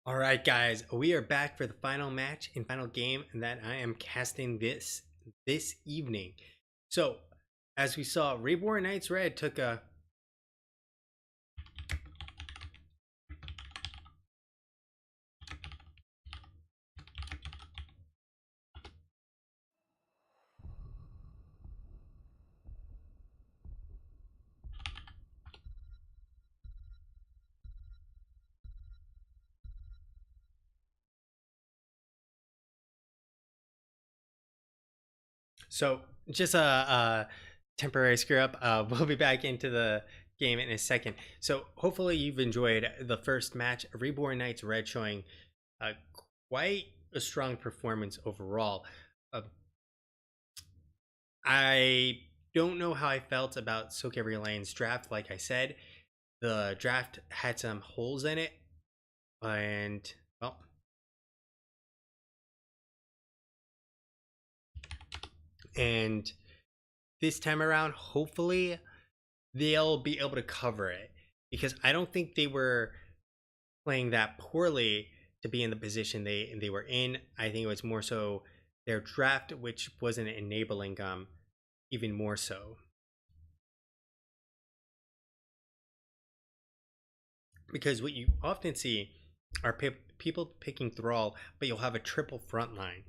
All right, guys, we are back for the final match and final game that I am casting this evening. So, as we saw, Reborn Knights Red took a so just a temporary screw up. We'll be back into the game in a second. So, hopefully, you've enjoyed the first match. Reborn Knights Red showing uh, quite a strong performance overall. Uh, I don't know how I felt about sOaK LaNe's draft. Like I said, the draft had some holes in it, and well, and this time around, hopefully, they'll be able to cover it because I don't think they were playing that poorly to be in the position they were in. I think it was more so their draft, which wasn't enabling even more so. Because what you often see are people picking Thrall, but you'll have a triple front line.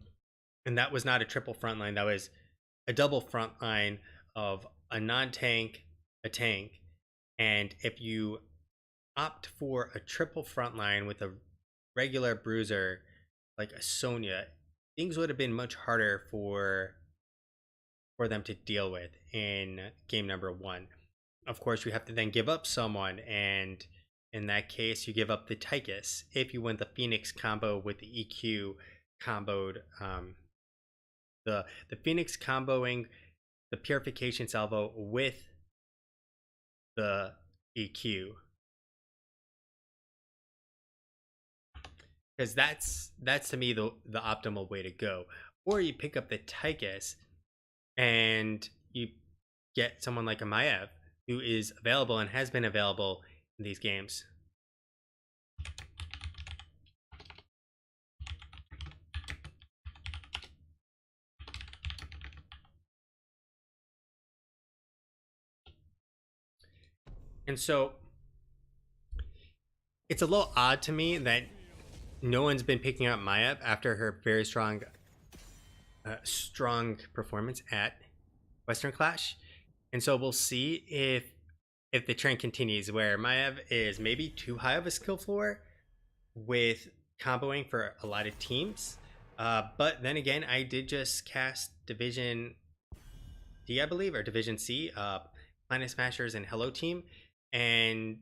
And that was not a triple front line, that was a double front line of a non tank, a tank. And if you opt for a triple front line with a regular bruiser like a Sonya, things would have been much harder for them to deal with in game number one. Of course, you have to then give up someone, and in that case, you give up the Tychus. If you win the Phoenix combo with the EQ comboed, the Phoenix comboing the Purification Salvo with the EQ, because that's to me the optimal way to go. Or you pick up the Tychus and you get someone like a Maiev who is available and has been available in these games. And so it's a little odd to me that no one's been picking up Maiev after her very strong performance at Western Clash. And so we'll see if the trend continues where Maiev is maybe too high of a skill floor with comboing for a lot of teams. But then again, I did just cast Division D, I believe, or Division C, Planet Smashers and Hello Team, and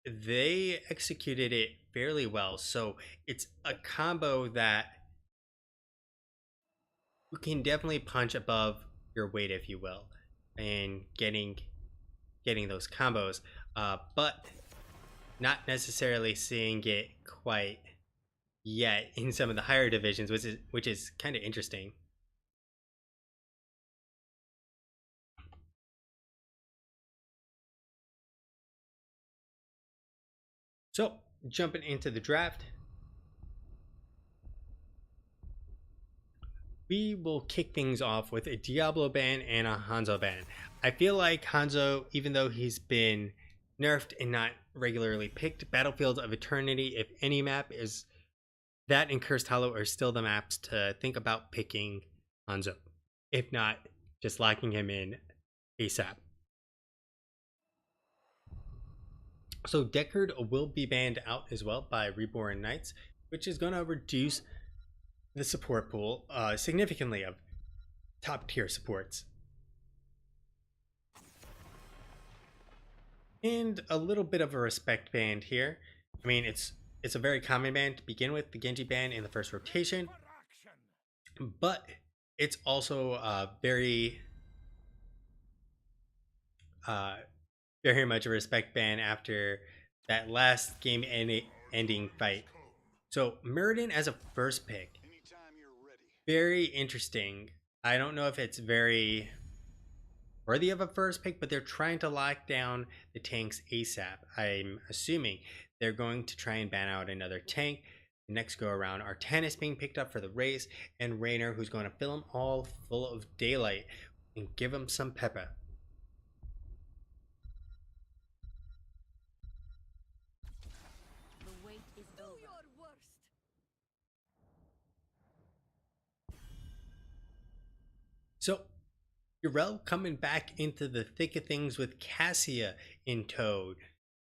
they executed it fairly well. So it's a combo that you can definitely punch above your weight, if you will, and getting those combos, but not necessarily seeing it quite yet in some of the higher divisions, which is kind of interesting. So jumping into the draft, we will kick things off with a Diablo ban and a Hanzo ban. I feel like Hanzo, even though he's been nerfed and not regularly picked, Battlefield of Eternity, if any map is that and Cursed Hollow are still the maps to think about picking Hanzo. If not, just locking him in ASAP. So Deckard will be banned out as well by Reborn Knights, which is going to reduce the support pool significantly of top tier supports. And a little bit of a respect band here. I mean, it's a very common band to begin with, the Genji band in the first rotation, but it's also very very much a respect band after that last game ending fight. So Muradin as a first pick, very interesting. I don't know if it's very worthy of a first pick, but they're trying to lock down the tanks ASAP, I'm assuming. they're going to try and ban out another tank. The next go around, Artanis being picked up for the race, and Raynor, who's going to fill them all full of daylight and give them some pepper. The wait is over. Do your worst. So, Yrel coming back into the thick of things with Cassia in tow.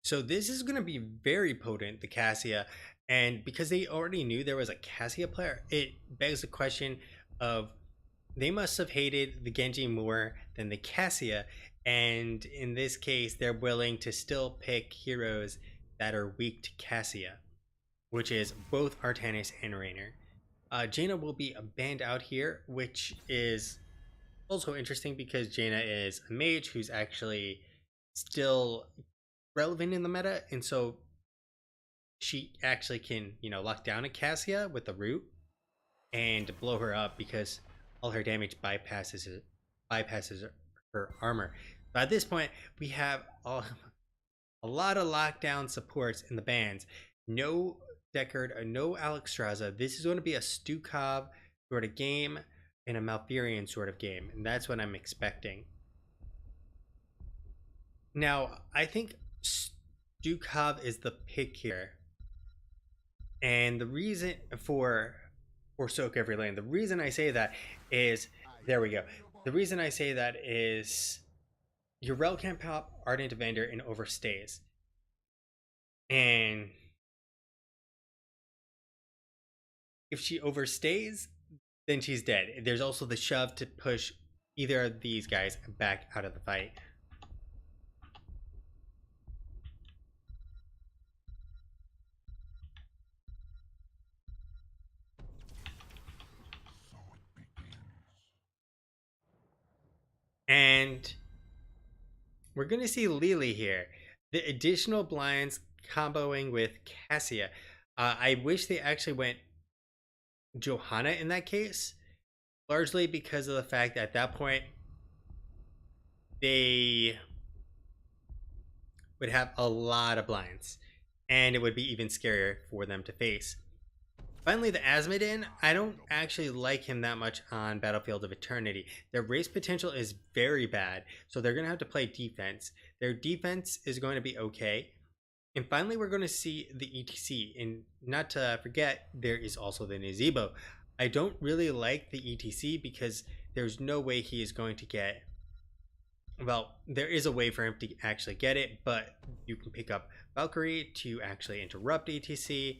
So this is going to be very potent, the Cassia. And because they already knew there was a Cassia player, it begs the question of they must have hated the Genji more than the Cassia. And in this case, they're willing to still pick heroes that are weak to Cassia, which is both Artanis and Raynor. Jaina will be banned out here, which is also interesting because Jaina is a mage who's actually still relevant in the meta, and so she actually can, lock down a Cassia with the root and blow her up because all her damage bypasses her armor. But at this point, we have a lot of lockdown supports in the bans. No Deckard, no Alexstrasza. This is going to be a sToaK sort of game and a Malfurion sort of game, and that's what I'm expecting. Now, I think sToaK is the pick here, and the reason for sOaK every lane, the reason I say that is, there we go. The reason I say that is Yrel can pop Ardent Defender and overstays, and if she overstays, then she's dead. There's also the shove to push either of these guys back out of the fight. And we're going to see Lily here. The additional blinds comboing with Cassia. I wish they actually went Johanna in that case, largely because of the fact that at that point they would have a lot of blinds and it would be even scarier for them to face. Finally, the Asmodin, I don't actually like him that much on Battlefield of Eternity. Their race potential is very bad, so they're going to have to play defense. Their defense is going to be okay. And finally, we're going to see the ETC. And not to forget, there is also the Nazeebo. I don't really like the ETC because there's no way he is going to get... Well, there is a way for him to actually get it, but you can pick up Valkyrie to actually interrupt ETC.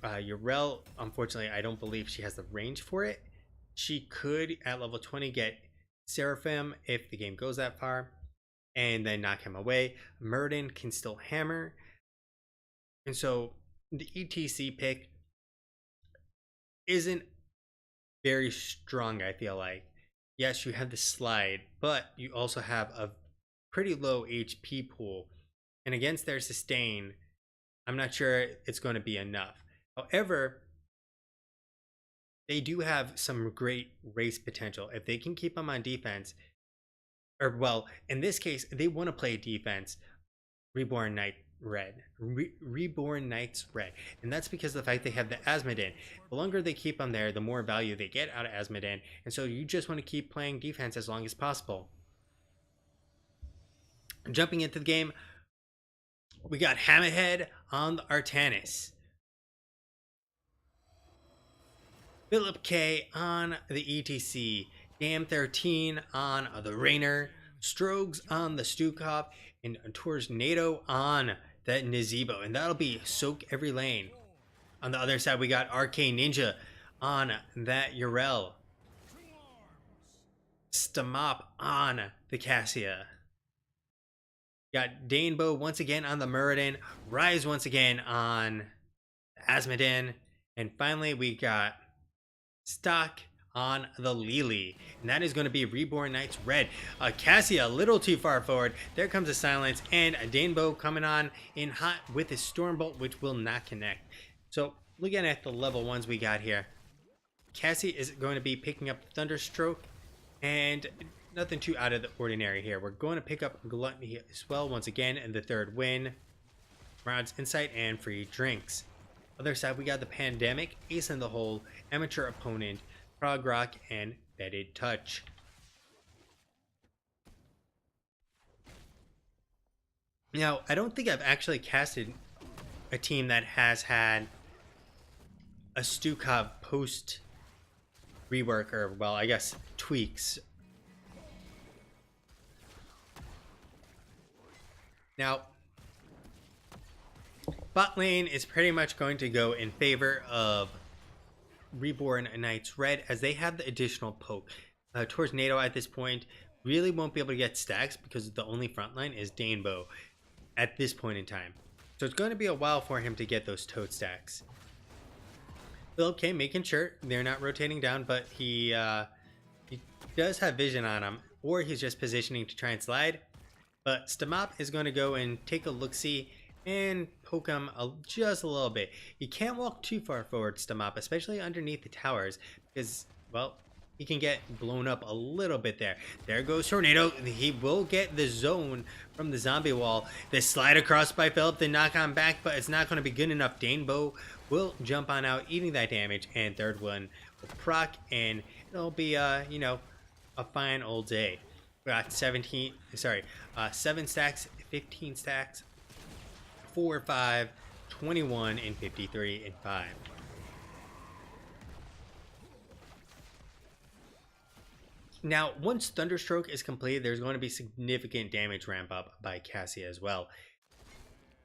Yrel, unfortunately, I don't believe she has the range for it. She could, at level 20, get Seraphim if the game goes that far, and then knock him away. Muradin can still hammer. And so the ETC pick isn't very strong, I feel like. Yes, you have the slide, but you also have a pretty low HP pool. And against their sustain, I'm not sure it's going to be enough. However, they do have some great race potential. If they can keep them on defense, or well, in this case, they want to play defense. Reborn Knights Red, and that's because of the fact they have the Asmodin. The longer they keep them there, the more value they get out of Asmodin, and so you just want to keep playing defense as long as possible. Jumping into the game, we got Hammerhead on the Artanis. Philip K on the ETC, Gam 13 on the Raynor, Strogs on the sToaK, and Tornado on that Nazeebo, and that'll be sOaK every lane. On the other side, we got Arcane Ninja on that Yrel, Stamop on the Cassia. Got Danebo once again on the Muradin, Rise once again on Asmodin, and finally we got Stock on the Lily, and that is going to be Reborn Knights Red. Cassia a little too far forward. There comes a silence, and a Danebo coming on in hot with his Stormbolt, which will not connect. So looking at the level ones we got here, Cassia is going to be picking up Thunderstroke, and nothing too out of the ordinary here. We're going to pick up Gluttony as well once again in the third win. Rod's Insight, and free drinks. Other side, we got the Pandemic, Ace in the Hole, Amateur Opponent, Prog Rock, and Bedded Touch. Now, I don't think I've actually casted a team that has had a sOaK post rework, or, well, I guess tweaks. Now, bot lane is pretty much going to go in favor of Reborn Knights Red, as they have the additional poke. Tornado at this point really won't be able to get stacks because the only frontline is Danebo at this point in time. So it's going to be a while for him to get those toad stacks. sOaK making sure they're not rotating down, but he does have vision on him, or he's just positioning to try and slide. But stomop is going to go and take a look-see and poke him just a little bit. You can't walk too far forward, stomop, especially underneath the towers, because, well, he can get blown up a little bit there. There goes Tornado. He will get the zone from the zombie wall. The slide across by Philip, the knock on back, but it's not going to be good enough. Danebo will jump on out, eating that damage, and third one will proc, and it'll be, you know, a fine old day. We got 7 stacks, 15 stacks, 4, 5, 21, and 53, and 5. Now, once Thunderstroke is complete, there's going to be significant damage ramp up by Cassia as well.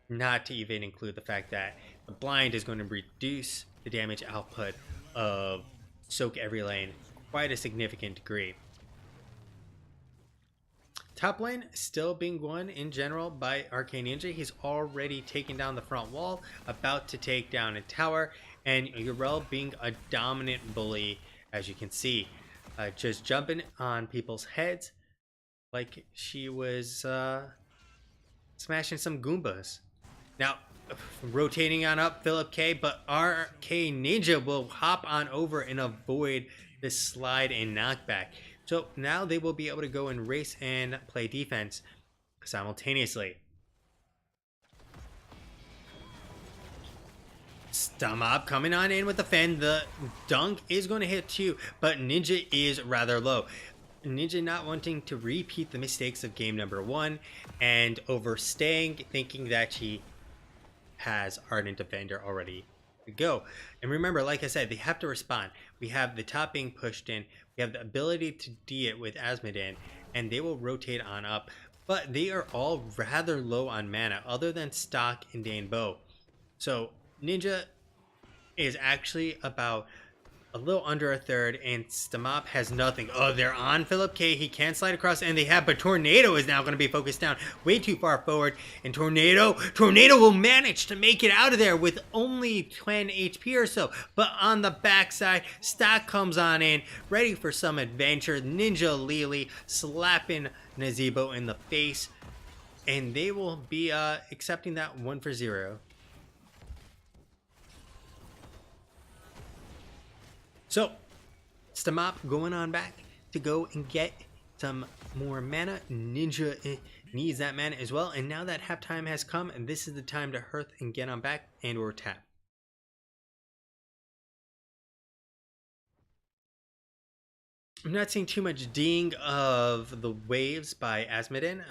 Not to even include the fact that the blind is going to reduce the damage output of sOaK every lane quite a significant degree. Top lane still being won in general by Arcane Ninja. He's already taken down the front wall, about to take down a tower, and Yrel being a dominant bully, as you can see. Just jumping on people's heads like she was smashing some Goombas. Now, rotating on up Philip K, but Arcane Ninja will hop on over and avoid this slide and knockback. So now they will be able to go and race and play defense simultaneously. Stomop coming on in with the Fen. The dunk is going to hit too, but Ninja is rather low. Ninja not wanting to repeat the mistakes of game number 1 and overstaying, thinking that she has Ardent Defender already to go. And remember, like I said, they have to respond. We have the top being pushed in. We have the ability to D it with Asmodee, and they will rotate on up. But they are all rather low on mana, other than Stock and Danebo. So Ninja is actually about a little under a third, and Stomop has nothing. Oh, they're on Philip K. He can slide across, and they have, but Tornado is now going to be focused down way too far forward, and Tornado will manage to make it out of there with only 10 HP or so. But on the backside, Stock comes on in, ready for some adventure. Ninja Lily slapping Nazebo in the face, and they will be accepting that 1-for-0. So, Stomop going on back to go and get some more mana. Ninja needs that mana as well. And now that halftime has come, and this is the time to hearth and get on back and or tap. I'm not seeing too much ding of the waves by Asmodee.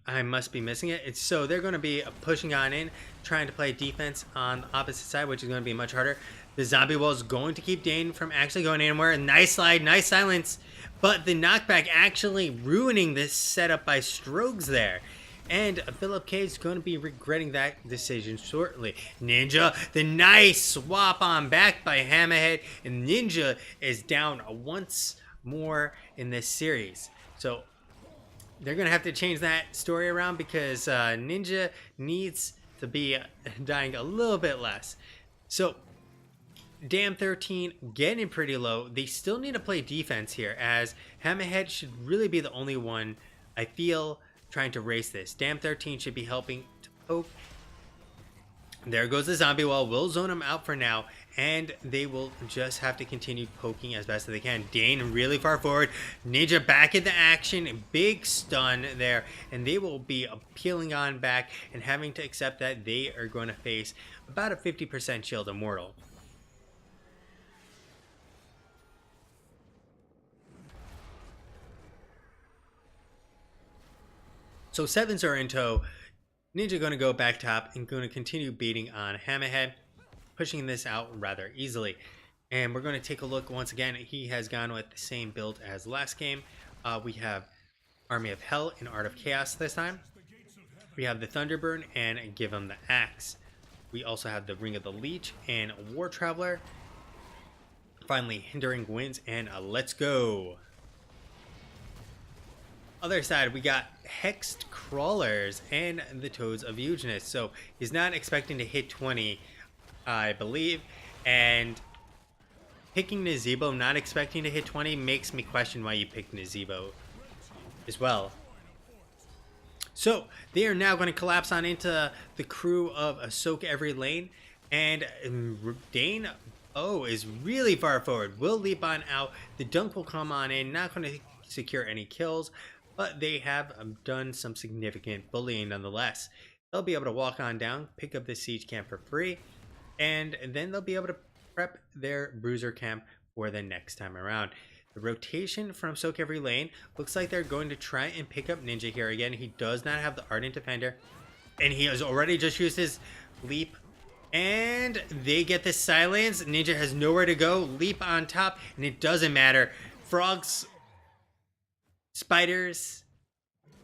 I must be missing it. So they're going to be pushing on in, trying to play defense on the opposite side, which is going to be much harder. The zombie wall is going to keep Dane from actually going anywhere. Nice slide, nice silence. But the knockback actually ruining this setup by Strogs there. And Philip K is going to be regretting that decision shortly. Ninja, the nice swap on back by Hammerhead. And Ninja is down once more in this series. So they're going to have to change that story around, because Ninja needs to be dying a little bit less. So Damn 13 getting pretty low. They still need to play defense here, as Hammerhead should really be the only one, I feel, trying to race this. Damn 13 should be helping to poke. There goes the zombie wall. We'll zone them out for now, and they will just have to continue poking as best as they can. Dane really far forward. Ninja back into action. Big stun there, and they will be peeling on back and having to accept that they are going to face about a 50% shield immortal. So sevens are in tow. Ninja going to go back top and going to continue beating on Hammerhead, pushing this out rather easily. And we're going to take a look once again. He has gone with the same build as last game. We have Army of Hell and Art of Chaos this time. We have the Thunderburn and give him the Axe. We also have the Ring of the Leech and War Traveler. Finally, Hindering Winds and Let's Go. Other side, we got Hexed Crawlers and the Toads of Eugenus. So he's not expecting to hit 20, I believe. And picking Nazebo, not expecting to hit 20, makes me question why you picked Nazebo as well. So they are now going to collapse on into the crew of sOaK every lane. And Dane is really far forward. Will leap on out. The dunk will come on in. Not going to secure any kills. But they have done some significant bullying nonetheless. They'll be able to walk on down, pick up the siege camp for free, and then they'll be able to prep their bruiser camp for the next time around. The rotation from sOaK every lane looks like they're going to try and pick up Ninja here again. He does not have the Ardent Defender, and he has already just used his leap. And they get the silence. Ninja has nowhere to go. Leap on top, and it doesn't matter. Frogs, spiders,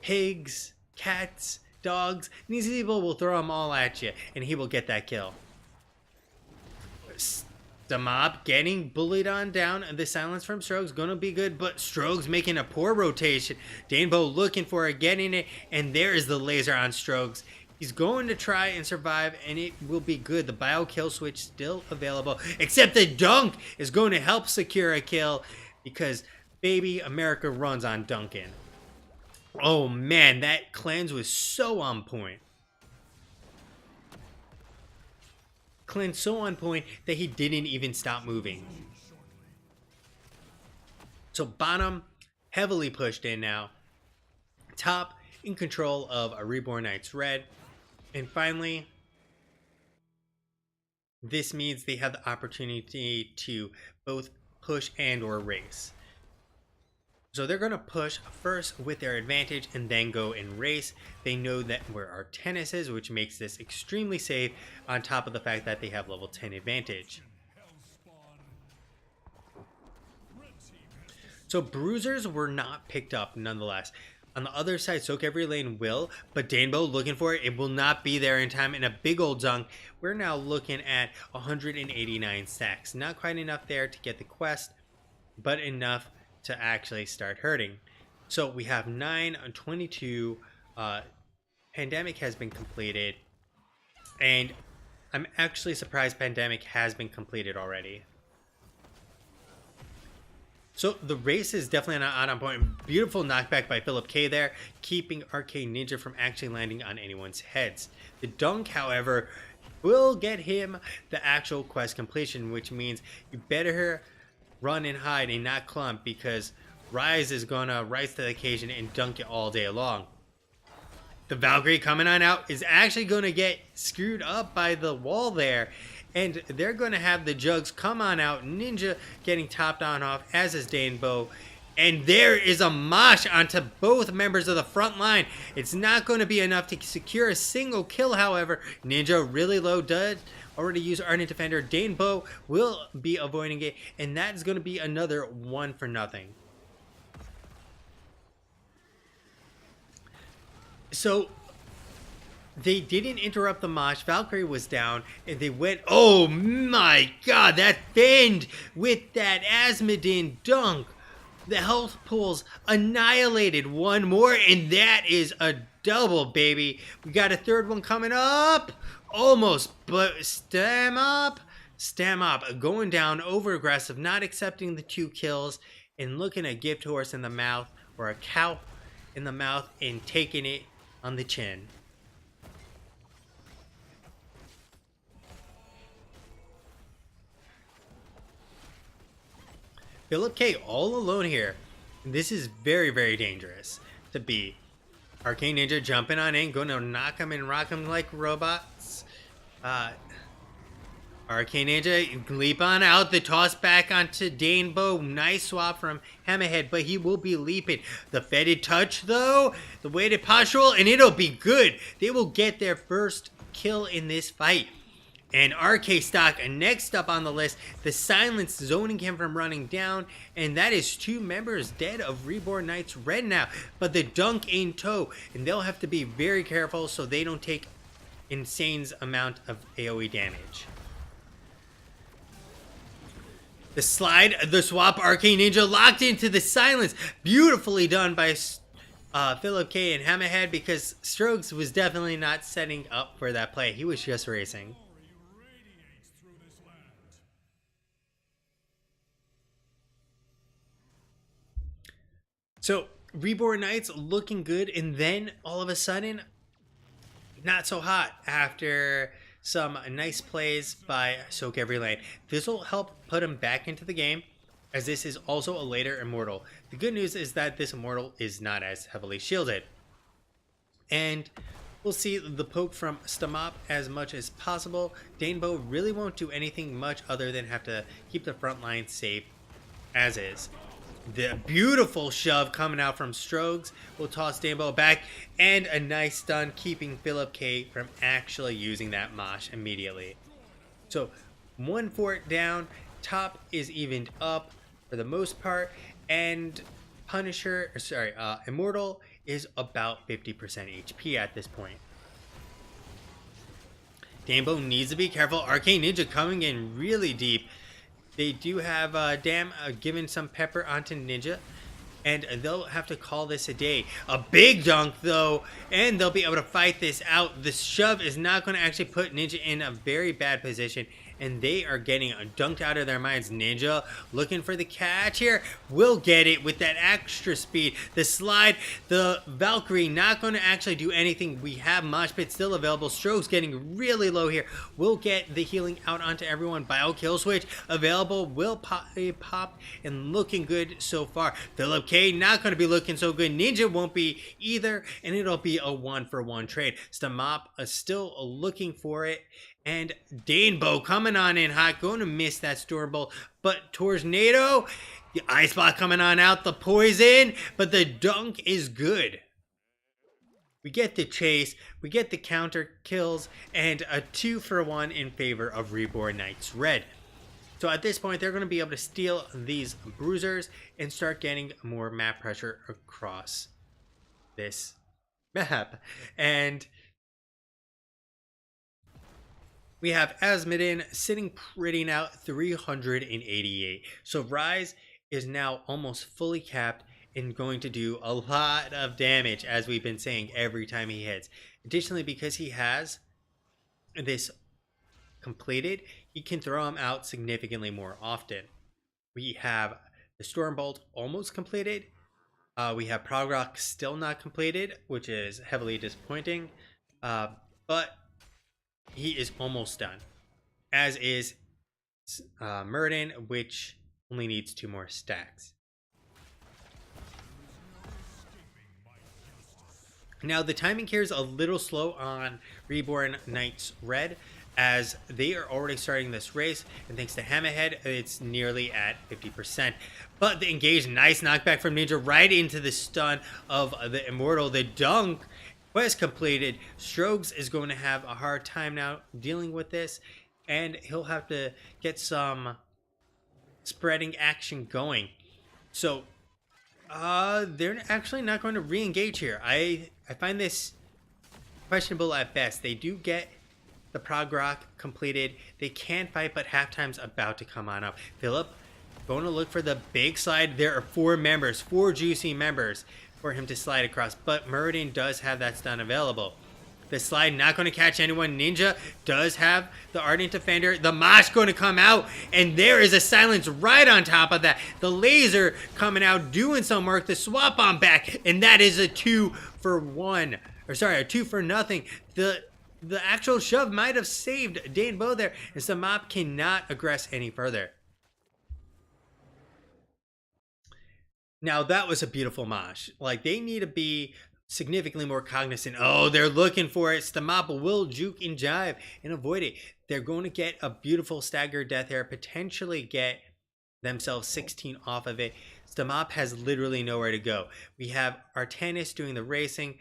pigs, cats, dogs, Nazebo will throw them all at you, and he will get that kill. The mob getting bullied on down, and the silence from Stroke's gonna be good, but Stroke's making a poor rotation. Danebo looking for it, getting it, and there is the laser on Stroke's. He's going to try and survive, and it will be good. The bio kill switch still available, except the dunk is going to help secure a kill because baby America runs on Duncan. Oh man, that cleanse was so on point. Cleanse so on point that he didn't even stop moving. So bottom heavily pushed in now. Top in control of a Reborn Knights Red. And finally, this means they have the opportunity to both push and or race. So they're going to push first with their advantage and then go and race. They know that where our tennis is, which makes this extremely safe on top of the fact that they have level 10 advantage. So bruisers were not picked up nonetheless. On the other side, sOaK every lane will, but Danebo looking for it. It will not be there in time. And a big old dunk. We're now looking at 189 stacks. Not quite enough there to get the quest, but enough to actually start hurting. So we have 9 on 22. Pandemic has been completed, and I'm actually surprised Pandemic has been completed already. So the race is definitely not on point. Beautiful knockback by Philip K there, keeping Arcade Ninja from actually landing on anyone's heads. The dunk, however, will get him the actual quest completion, which means you better run and hide and not clump, because Rise is gonna rise to the occasion and dunk it all day long. The Valkyrie coming on out is actually gonna get screwed up by the wall there, and they're gonna have the Jugs come on out. Ninja getting topped on off, as is Danebo. And there is a mosh onto both members of the front line. It's not going to be enough to secure a single kill, however. Ninja really low, does already use Ardent Defender. Danebo will be avoiding it, and that is going to be another 1-0. So they didn't interrupt the mosh. Valkyrie was down, and they went, oh my god, that Fend with that Asmodin dunk. The health pools annihilated. One more, and that is a double, baby. We got a third one coming up. Almost, but stem up. Going down, over aggressive, not accepting the 2 kills, and looking a gift horse in the mouth, or a cow in the mouth, and taking it on the chin. Philip K all alone here. This is very, very dangerous to be. Arcane Ninja jumping on in, going to knock him and rock him like robots. Arcane Ninja leap on out, the toss back onto Danebo. Nice swap from Hammerhead, but he will be leaping. The fetid touch though, the weighted postural, and it'll be good. They will get their first kill in this fight. And RK stock next up on the list, the silence zoning him from running down, and that is 2 members dead of Reborn Knights Red now, but the dunk in tow, and they'll have to be very careful so they don't take insane amount of AoE damage. The slide, the swap, Arcane Ninja locked into the silence, beautifully done by Philip K and Hammerhead, because Strokes was definitely not setting up for that play. He was just racing. So, Reborn Knights looking good, and then all of a sudden, not so hot after some nice plays by sOaK every lane. This will help put him back into the game, as this is also a later Immortal. The good news is that this Immortal is not as heavily shielded. And we'll see the poke from Stamop as much as possible. Danebo really won't do anything much other than have to keep the front line safe as is. The beautiful shove coming out from Strogs will toss Danebo back, and a nice stun keeping Philip K from actually using that mosh immediately. So 1 fort down, top is evened up for the most part, and Immortal is about 50% HP at this point. Danebo needs to be careful. Arcane Ninja coming in really deep. They do have given some pepper onto Ninja, and they'll have to call this a day. A big dunk though, and they'll be able to fight this out. The shove is not going to actually put Ninja in a very bad position, and they are getting dunked out of their minds. Ninja looking for the catch here, will get it with that extra speed. The slide, the Valkyrie not going to actually do anything. We have Mosh Pit still available. Strokes getting really low here, will get the healing out onto everyone. Bio kill switch available, will pop and looking good so far. Philip K not going to be looking so good. Ninja won't be either, and it'll be a 1-for-1 trade. Stamop is still looking for it, and Danebo coming on in hot, going to miss that Storm Bolt, but Tornado, the Ice Block coming on out, the poison, but the dunk is good. We get the chase, we get the counter kills, and a 2-for-1 in favor of Reborn Knights Red. So at this point, they're going to be able to steal these bruisers and start getting more map pressure across this map. And we have Asmodin sitting pretty now, 388. So Rise is now almost fully capped and going to do a lot of damage, as we've been saying, every time he hits. Additionally, because he has this completed, he can throw him out significantly more often. We have the Stormbolt almost completed. We have Progrock still not completed, which is heavily disappointing. But he is almost done, as is Murden, which only needs 2 more stacks. Now the timing here is a little slow on Reborn Knights Red, as they are already starting this race, and thanks to Hammerhead, it's nearly at 50%. But the engage, nice knockback from Ninja right into the stun of the Immortal. The dunk quest completed. Strokes is going to have a hard time now dealing with this, and he'll have to get some spreading action going. So they're actually not going to re-engage here. I find this questionable at best. They do get the Progrock completed. They can fight, but halftime's about to come on up. Philip going to look for the big slide. There are 4 members, 4 juicy members for him to slide across, but Murden does have that stun available. The slide not going to catch anyone. Ninja does have the Ardent Defender. The Mosh going to come out, and there is a silence right on top of that. The laser coming out, doing some work. The swap on back, and that is a 2-for-1. Or sorry, a 2-for-0. The actual shove might have saved Danebo there, and Samop cannot aggress any further. Now that was a beautiful mosh. Like, they need to be significantly more cognizant. Oh, they're looking for it. stomop will juke and jive and avoid it. They're going to get a beautiful staggered death here, potentially get themselves 16 off of it. stomop has literally nowhere to go. We have Artanis doing the racing,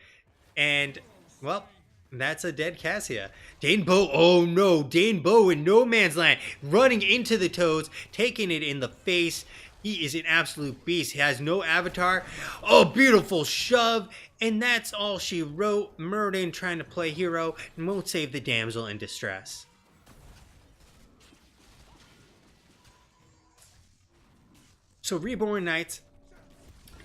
and well, that's a dead Cassia. Danebo, oh no, Danebo in no man's land, running into the toads, taking it in the face. He is an absolute beast. He has no avatar. Oh, beautiful shove. And that's all she wrote. Murden trying to play hero and won't save the damsel in distress. So Reborn Knights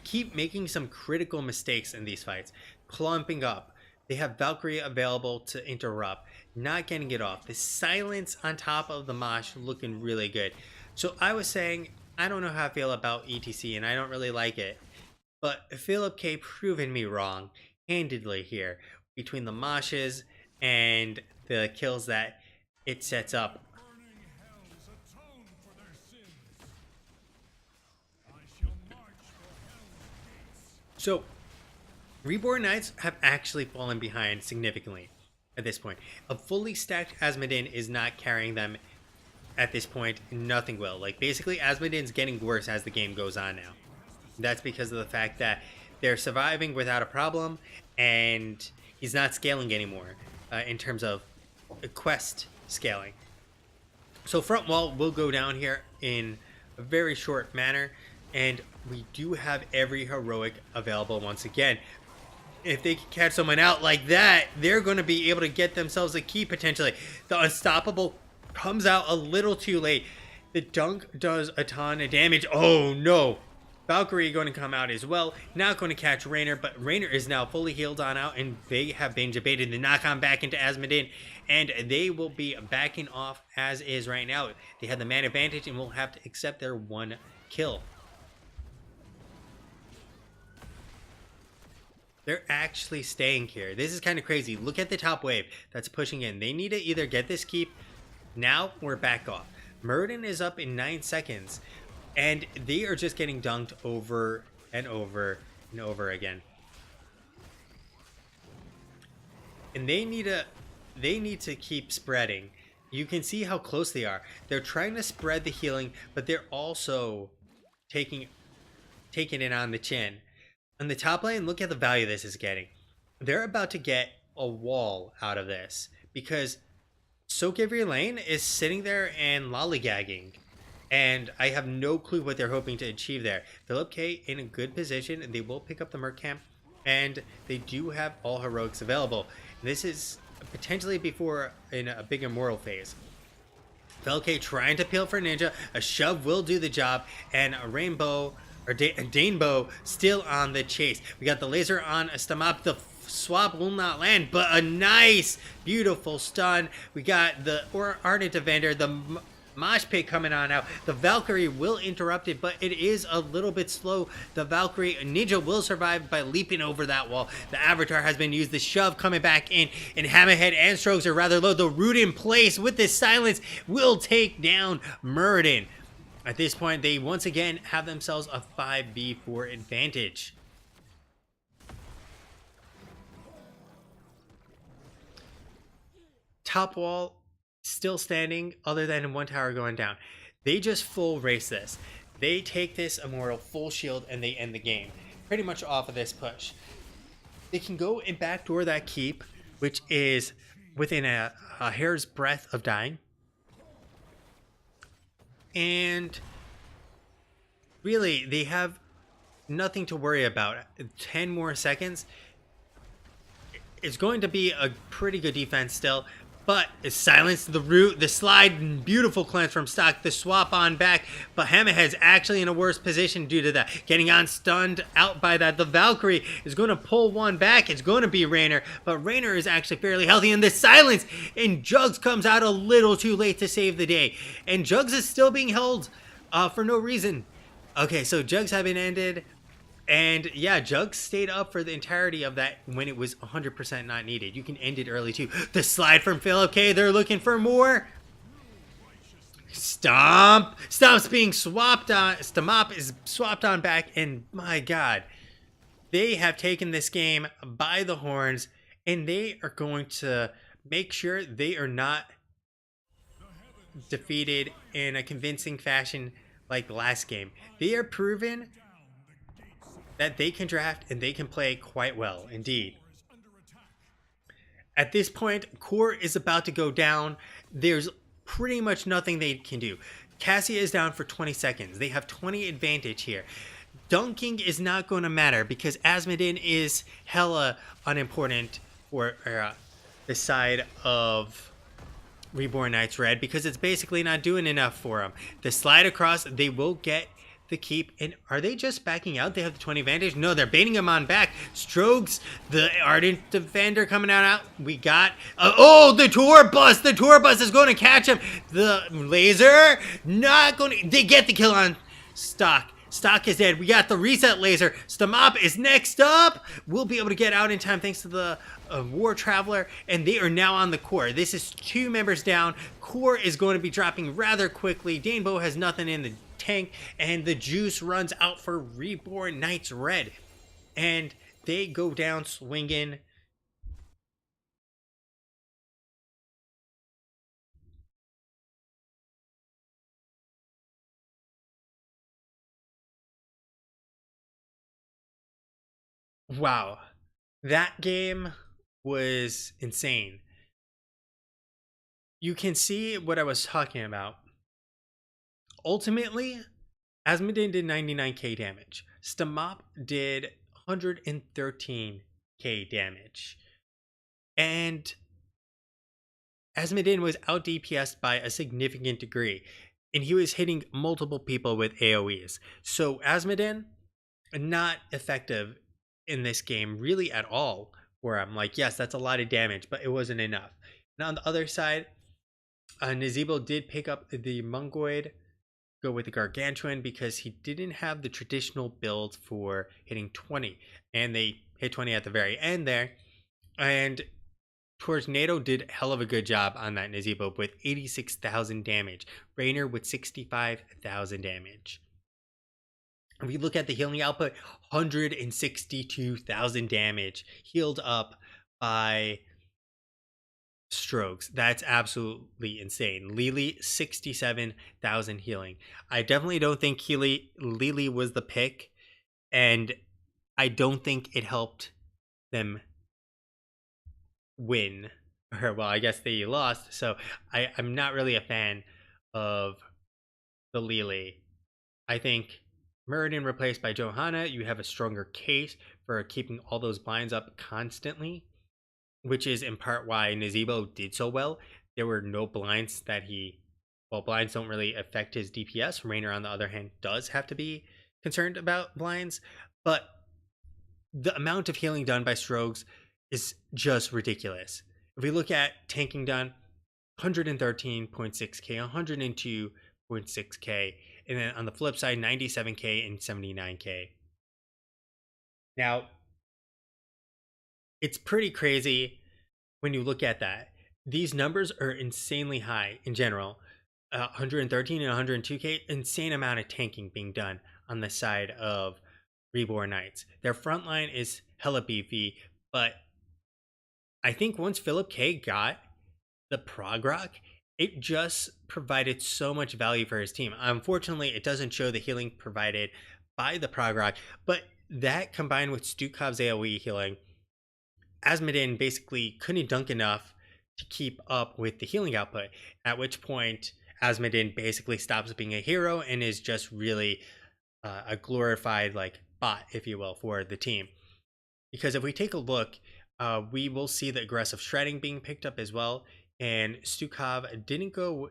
keep making some critical mistakes in these fights. Clumping up. They have Valkyrie available to interrupt. Not getting it off. The silence on top of the mosh looking really good. So I was saying, I don't know how I feel about ETC and I don't really like it. But Philip K proven me wrong handedly here between the moshes and the kills that it sets up. So Reborn Knights have actually fallen behind significantly at this point. A fully stacked Asmodin is not carrying them at this point. Nothing will. Like, basically, Asmodin's getting worse as the game goes on now. That's because of the fact that they're surviving without a problem, and he's not scaling anymore in terms of quest scaling. So front wall will go down here in a very short manner, and we do have every heroic available once again. If they can catch someone out like that, they're going to be able to get themselves a key potentially. The unstoppable comes out a little too late. The dunk does a ton of damage. Oh no. Valkyrie going to come out as well. Not going to catch Raynor, but Raynor is now fully healed on out, and they have been debated to knock on back into Asmodin, and they will be backing off as is right now. They have the man advantage and will have to accept their one kill. They're actually staying here. This is kind of crazy. Look at the top wave that's pushing in. They need to either get this keep now or back off. Murden is up in 9 seconds, and they are just getting dunked over and over and over again. And they need to keep spreading. You can see how close they are. They're trying to spread the healing, but they're also taking it on the chin. On the top lane, look at the value this is getting. They're about to get a wall out of this because sOaK every lane is sitting there and lollygagging. And I have no clue what they're hoping to achieve there. Philip K in a good position, and they will pick up the Merc Camp, and they do have all heroics available. This is potentially before in a big immortal phase. Philip K trying to peel for Ninja. A shove will do the job, and a Rainbow or Danebo still on the chase. We got the laser on a stomop. The swap will not land, but a nice, beautiful stun. We got the Ardent Evander, the Mosh Pit coming on out. The Valkyrie will interrupt it, but it is a little bit slow. The Valkyrie Ninja will survive by leaping over that wall. The Avatar has been used. The shove coming back in, and Hammerhead and Strokes are rather low. The root in place with this silence will take down Murden. At this point, they once again have themselves a 5v4 advantage. Top wall still standing other than one tower going down. They just full race this. They take this immortal full shield and they end the game. Pretty much off of this push. They can go and backdoor that keep, which is within a hair's breadth of dying. And really, they have nothing to worry about. 10 more seconds. It's going to be a pretty good defense still. But it's silenced the root, the slide, beautiful cleanse from stock, the swap on back. But Hammerhead's actually in a worse position due to that. Getting on stunned out by that. The Valkyrie is going to pull one back. It's going to be Raynor. But Raynor is actually fairly healthy. And the silence and Jugs comes out a little too late to save the day. And Jugs is still being held for no reason. Okay, so Jugs have been ended. And yeah, Jugs stayed up for the entirety of that when it was 100% not needed. You can end it early too. The slide from Philip K. They're looking for more. Stomp's being swapped on. Stomop is swapped on back, and my God, they have taken this game by the horns, and they are going to make sure they are not defeated in a convincing fashion like the last game. They are proven that they can draft and they can play quite well indeed. At this point, Core is about to go down. There's pretty much nothing they can do. Cassia is down for 20 seconds. They have 20 advantage here. Dunking is not going to matter because Asmodin is hella unimportant for the side of Reborn Knights Red because it's basically not doing enough for them. The slide across, they will get the keep. And are they just backing out? They have the 20 advantage? No, they're baiting him on back. Strokes, the Ardent Defender coming out. We got, the tour bus. The tour bus is going to catch him. The laser, not going to, they get the kill on sOaK. sOaK is dead. We got the reset laser. Stomop is next up. We'll be able to get out in time thanks to the War Traveler, and they are now on the core. This is 2 members down. Core is going to be dropping rather quickly. Danebo has nothing in the tank, and the juice runs out for Reborn Knights Red, and they go down swinging. Wow, that game was insane. You can see what I was talking about. Ultimately, Asmodin did 99k damage. Stomop did 113k damage. And Asmodin was out DPS'd by a significant degree. And he was hitting multiple people with AoEs. So Asmodin, not effective in this game really at all. Where I'm like, yes, that's a lot of damage, but it wasn't enough. And on the other side, Nazeebo did pick up the Mungoid, go with the Gargantuan because he didn't have the traditional build for hitting 20. And they hit 20 at the very end there. And Tornado did hell of a good job on that Nazeebo with 86,000 damage. Raynor with 65,000 damage. If we look at the healing output, 162,000 damage healed up by Strokes. That's absolutely insane. Lily, 67,000 healing. I definitely don't think Lily was the pick, and I don't think it helped them win. Or, well, I guess they lost, so I'm not really a fan of the Lily. I think Muradin replaced by Johanna, you have a stronger case for keeping all those blinds up constantly, which is in part why Nazeebo did so well. There were no blinds that blinds don't really affect his DPS. Raynor, on the other hand, does have to be concerned about blinds, but the amount of healing done by Strokes is just ridiculous. If we look at tanking done, 113.6k, 102.6k, and then on the flip side, 97k and 79k. Now, it's pretty crazy when you look at that. These numbers are insanely high in general. 113 and 102k, insane amount of tanking being done on the side of Reborn Knights. Their front line is hella beefy, but I think once Philip K got the prog rock, it just provided so much value for his team. Unfortunately, it doesn't show the healing provided by the prog rock, but that combined with Stukov's AoE healing, Asmodin basically couldn't dunk enough to keep up with the healing output, at which point Asmodin basically stops being a hero and is just really a glorified like bot, if you will, for the team. Because if we take a look, we will see the aggressive shredding being picked up as well. And Stukov didn't go,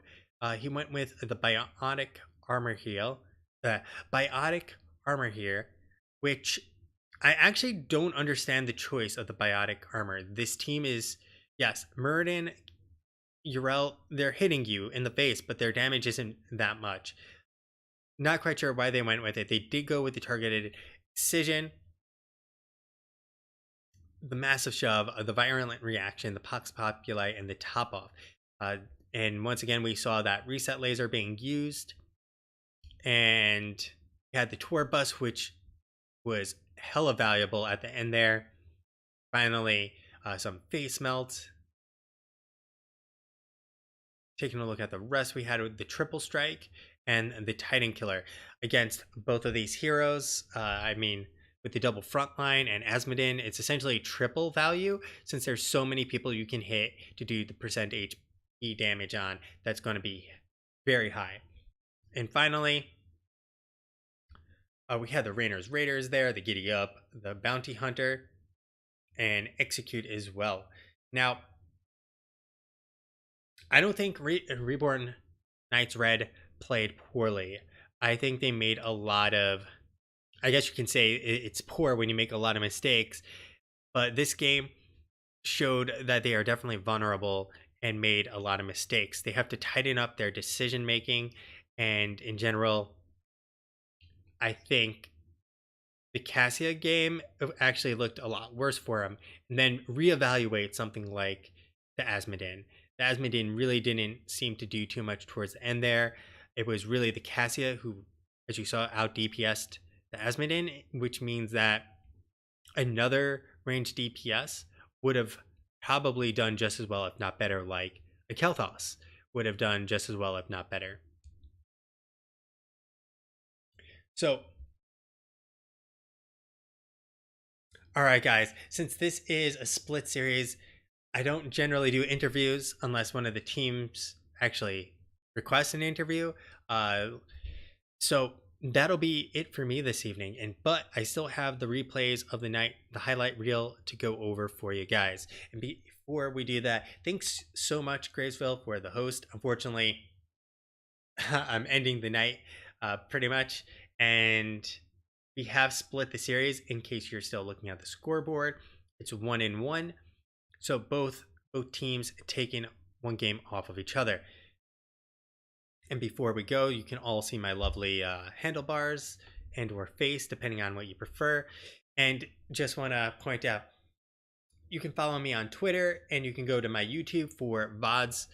he went with the biotic armor heal, which I actually don't understand the choice of the biotic armor. This team is, yes, Muradin, Yrel, they're hitting you in the face, but their damage isn't that much. Not quite sure why they went with it. They did go with the targeted excision, the massive shove, the virulent reaction, the Pox Populi, and the top off. And once again, we saw that reset laser being used. And we had the tour bus, which was hella valuable at the end there. Finally, some face melt. Taking a look at the rest, we had the triple strike and the Titan killer against both of these heroes. With the double frontline and Asmodin, it's essentially triple value since there's so many people you can hit to do the percent HP damage on. That's going to be very high. And finally, we had the Rainer's Raiders there, the Giddy Up, the Bounty Hunter, and Execute as well. Now, I don't think Reborn Knights Red played poorly. I think they made a lot of. I guess you can say it's poor when you make a lot of mistakes, but this game showed that they are definitely vulnerable and made a lot of mistakes. They have to tighten up their decision making, and in general, I think the Cassia game actually looked a lot worse for him. And then reevaluate something like the Asmodin. The Asmodin really didn't seem to do too much towards the end there. It was really the Cassia who, as you saw, out DPS'd the Asmodin, which means that another ranged DPS would have probably done just as well, if not better, like a Kel'Thas would have done just as well, if not better. So, all right, guys, since this is a split series, I don't generally do interviews unless one of the teams actually requests an interview. So that'll be it for me this evening. But I still have the replays of the night, the highlight reel to go over for you guys. And before we do that, thanks so much, Graysville, for the host. Unfortunately, I'm ending the night pretty much, and we have split the series. In case you're still looking at the scoreboard, it's 1-1. So both teams taking one game off of each other. And before we go, you can all see my lovely handlebars and or face, depending on what you prefer. And just want to point out, you can follow me on Twitter, and you can go to my YouTube for VODs